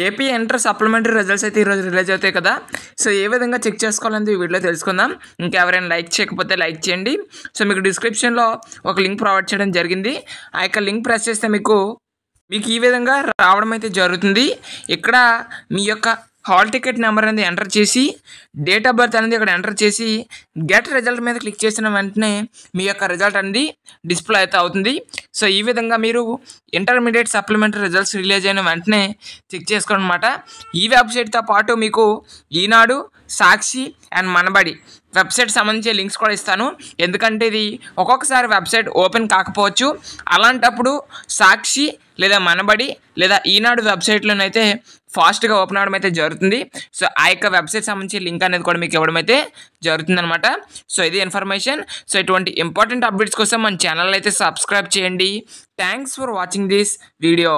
AP inter supplementary results అయితే ఈరోజు release అవుతాయి కదా. సో ఏ విధంగా చెక్ చేసుకోవాలని ఈ వీడియోలో తెలుసుకుందాం. ఇంకెవరైనా లైక్ చేయకపోతే లైక్ చేయండి. సో మీకు డిస్క్రిప్షన్లో ఒక లింక్ ప్రొవైడ్ చేయడం జరిగింది. ఆ యొక్క లింక్ ప్రెస్ చేస్తే మీకు ఈ విధంగా రావడం అయితే జరుగుతుంది. ఇక్కడ మీ యొక్క హాల్ టికెట్ నెంబర్ అనేది ఎంటర్ చేసి డేట్ ఆఫ్ బర్త్ అనేది ఇక్కడ ఎంటర్ చేసి గెట్ రిజల్ట్ మీద క్లిక్ చేసిన వెంటనే మీ యొక్క రిజల్ట్ అనేది డిస్ప్లే అయితే అవుతుంది. సో ఈ విధంగా మీరు ఇంటర్మీడియట్ సప్లిమెంటరీ రిజల్ట్స్ రిలీజ్ అయిన వెంటనే చెక్ చేసుకోండి అనమాట. ఈ వెబ్సైట్తో పాటు మీకు ఈనాడు, సాక్షి అండ్ మనబడి వెబ్సైట్ సంబంధించి లింక్స్ కూడా ఇస్తాను. ఎందుకంటే ఇది ఒక్కొక్కసారి వెబ్సైట్ ఓపెన్ కాకపోవచ్చు. అలాంటప్పుడు సాక్షి లేదా మనబడి లేదా ఈనాడు వెబ్సైట్లోనైతే ఫాస్ట్గా ఓపెన్ అవ్వడం అయితే జరుగుతుంది. సో ఆ యొక్క వెబ్సైట్ సంబంధించి లింక్ అనేది కూడా మీకు ఇవ్వడం అయితే జరుగుతుంది అనమాట. సో ఇది ఇన్ఫర్మేషన్. సో ఇటువంటి ఇంపార్టెంట్ అప్డేట్స్ కోసం మన ఛానల్ అయితే సబ్స్క్రైబ్ చేయండి. Thanks for watching this video.